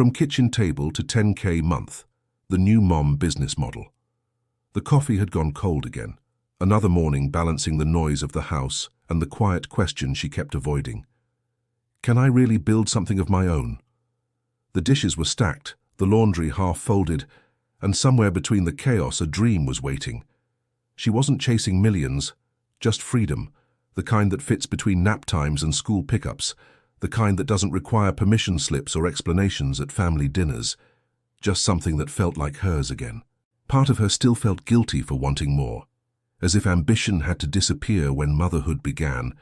From kitchen table to 10K month, the new mom business model. The coffee had gone cold again. Another morning balancing the noise of the house and the quiet question she kept avoiding. Can I really build something of my own? The dishes were stacked, the laundry half folded, and somewhere between the chaos a dream was waiting. She wasn't chasing millions, just freedom, the kind that fits between nap times and school pickups, the kind that doesn't require permission slips or explanations at family dinners, just something that felt like hers again. Part of her still felt guilty for wanting more, as if ambition had to disappear when motherhood began,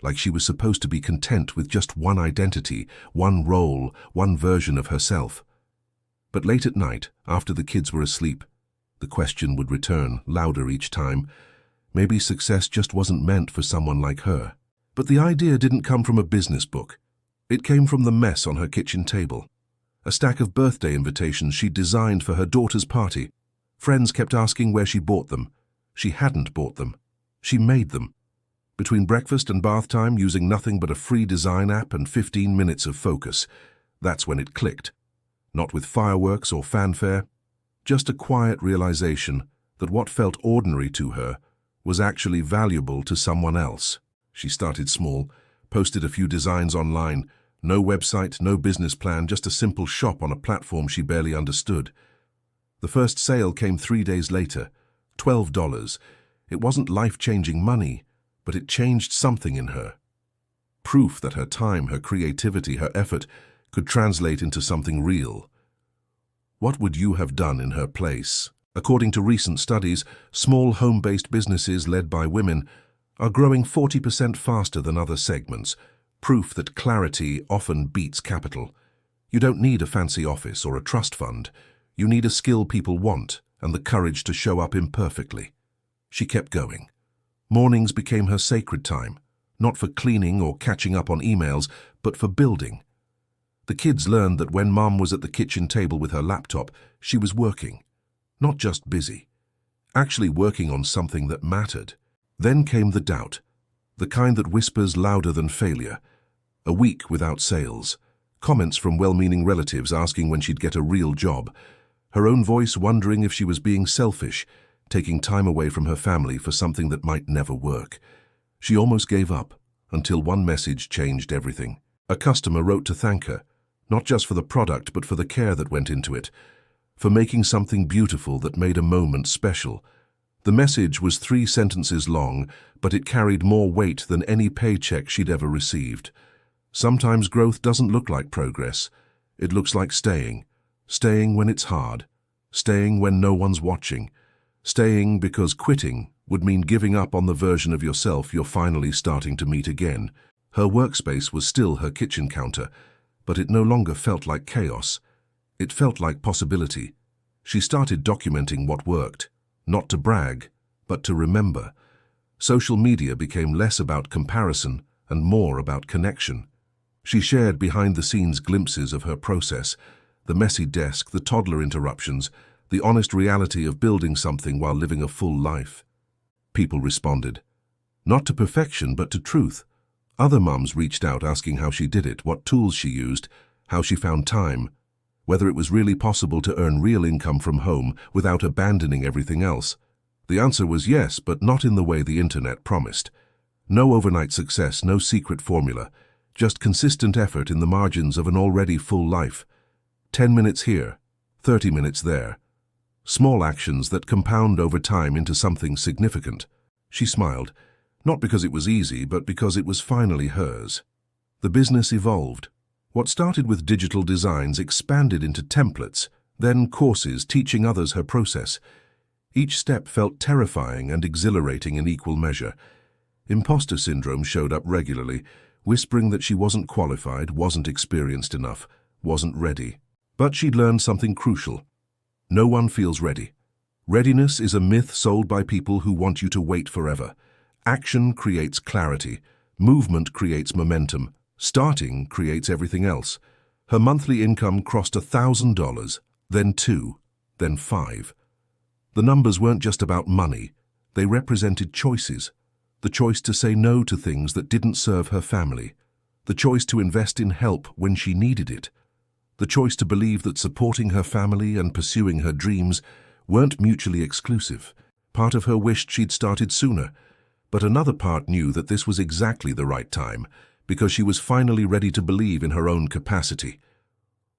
like she was supposed to be content with just one identity, one role, one version of herself. But late at night, after the kids were asleep, the question would return, louder each time. Maybe success just wasn't meant for someone like her. But the idea didn't come from a business book. It came from the mess on her kitchen table. A stack of birthday invitations she'd designed for her daughter's party. Friends kept asking where she bought them. She hadn't bought them. She made them. Between breakfast and bath time, using nothing but a free design app and 15 minutes of focus. That's when it clicked. Not with fireworks or fanfare, just a quiet realization that what felt ordinary to her was actually valuable to someone else. She started small, posted a few designs online, no website, no business plan, just a simple shop on a platform she barely understood. The first sale came 3 days later, $12. It wasn't life-changing money, but it changed something in her. Proof that her time, her creativity, her effort could translate into something real. What would you have done in her place? According to recent studies, small home-based businesses led by women are growing 40% faster than other segments, proof that clarity often beats capital. You don't need a fancy office or a trust fund. You need a skill people want and the courage to show up imperfectly. She kept going. Mornings became her sacred time, not for cleaning or catching up on emails, but for building. The kids learned that when Mom was at the kitchen table with her laptop, she was working. Not just busy. Actually working on something that mattered. Then came the doubt, the kind that whispers louder than failure. A week without sales. Comments from well-meaning relatives asking when she'd get a real job. Her own voice wondering if she was being selfish, taking time away from her family for something that might never work. She almost gave up, until one message changed everything. A customer wrote to thank her, not just for the product but for the care that went into it, for making something beautiful that made a moment special. The message was 3 sentences long, but it carried more weight than any paycheck she'd ever received. Sometimes growth doesn't look like progress. It looks like staying. Staying when it's hard. Staying when no one's watching. Staying because quitting would mean giving up on the version of yourself you're finally starting to meet again. Her workspace was still her kitchen counter, but it no longer felt like chaos. It felt like possibility. She started documenting what worked. Not to brag, but to remember. Social media became less about comparison and more about connection. She shared behind-the-scenes glimpses of her process, the messy desk, the toddler interruptions, the honest reality of building something while living a full life. People responded. Not to perfection, but to truth. Other mums reached out asking how she did it, what tools she used, how she found time, whether it was really possible to earn real income from home without abandoning everything else. The answer was yes, but not in the way the internet promised. No overnight success, no secret formula, just consistent effort in the margins of an already full life. 10 minutes here, 30 minutes there. Small actions that compound over time into something significant. She smiled, not because it was easy, but because it was finally hers. The business evolved. What started with digital designs expanded into templates, then courses teaching others her process. Each step felt terrifying and exhilarating in equal measure. Imposter syndrome showed up regularly, whispering that she wasn't qualified, wasn't experienced enough, wasn't ready. But she'd learned something crucial. No one feels ready. Readiness is a myth sold by people who want you to wait forever. Action creates clarity. Movement creates momentum. Starting creates everything else. Her monthly income crossed $1,000, then 2, then 5. The numbers weren't just about money. They represented choices. The choice to say no to things that didn't serve her family. The choice to invest in help when she needed it. The choice to believe that supporting her family and pursuing her dreams weren't mutually exclusive. Part of her wished she'd started sooner, but another part knew that this was exactly the right time, because she was finally ready to believe in her own capacity.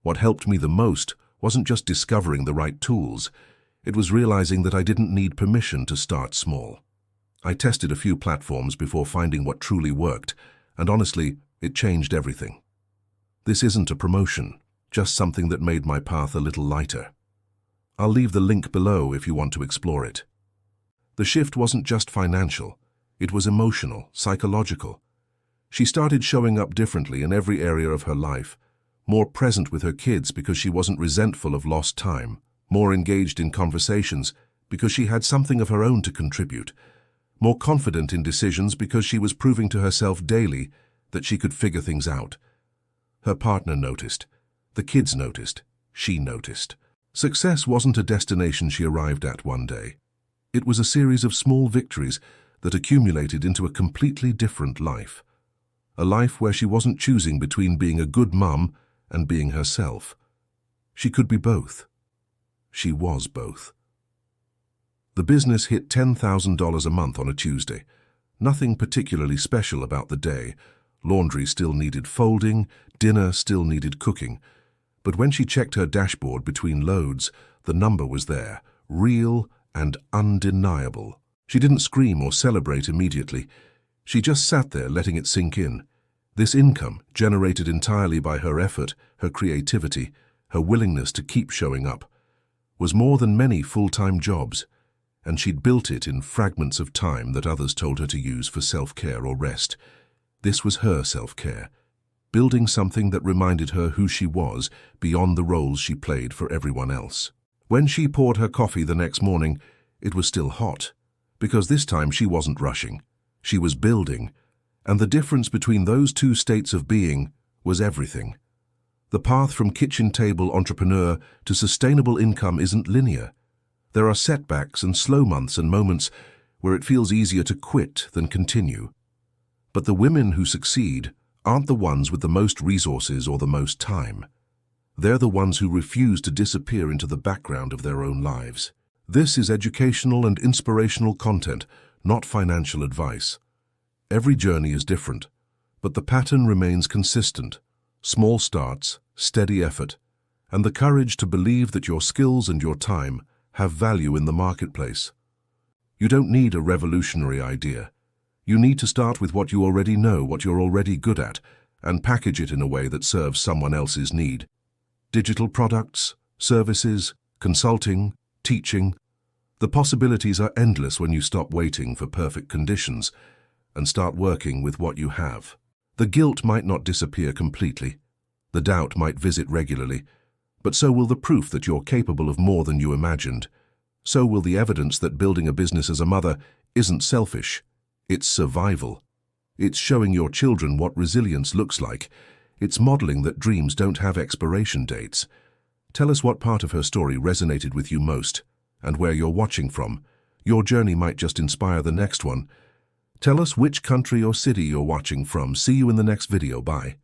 What helped me the most wasn't just discovering the right tools, it was realizing that I didn't need permission to start small. I tested a few platforms before finding what truly worked, and honestly, it changed everything. This isn't a promotion, just something that made my path a little lighter. I'll leave the link below if you want to explore it. The shift wasn't just financial, it was emotional, psychological. She started showing up differently in every area of her life, more present with her kids because she wasn't resentful of lost time, more engaged in conversations because she had something of her own to contribute, more confident in decisions because she was proving to herself daily that she could figure things out. Her partner noticed, the kids noticed, she noticed. Success wasn't a destination she arrived at one day. It was a series of small victories that accumulated into a completely different life. A life where she wasn't choosing between being a good mum and being herself. She could be both. She was both. The business hit $10,000 a month on a Tuesday. Nothing particularly special about the day. Laundry still needed folding, dinner still needed cooking. But when she checked her dashboard between loads, the number was there, real and undeniable. She didn't scream or celebrate immediately. She just sat there letting it sink in. This income, generated entirely by her effort, her creativity, her willingness to keep showing up, was more than many full-time jobs, and she'd built it in fragments of time that others told her to use for self-care or rest. This was her self-care, building something that reminded her who she was beyond the roles she played for everyone else. When she poured her coffee the next morning, it was still hot, because this time she wasn't rushing. She was building, and the difference between those two states of being was everything. The path from kitchen table entrepreneur to sustainable income isn't linear. There are setbacks and slow months and moments where it feels easier to quit than continue. But the women who succeed aren't the ones with the most resources or the most time. They're the ones who refuse to disappear into the background of their own lives. This is educational and inspirational content, not financial advice. Every journey is different, but the pattern remains consistent. Small starts, steady effort, and the courage to believe that your skills and your time have value in the marketplace. You don't need a revolutionary idea. You need to start with what you already know, what you're already good at, and package it in a way that serves someone else's need. Digital products, services, consulting, teaching. The possibilities are endless when you stop waiting for perfect conditions and start working with what you have. The guilt might not disappear completely. The doubt might visit regularly, but so will the proof that you're capable of more than you imagined. So will the evidence that building a business as a mother isn't selfish. It's survival. It's showing your children what resilience looks like. It's modeling that dreams don't have expiration dates. Tell us what part of her story resonated with you most, and where you're watching from. Your journey might just inspire the next one. Tell us which country or city you're watching from. See you in the next video. Bye.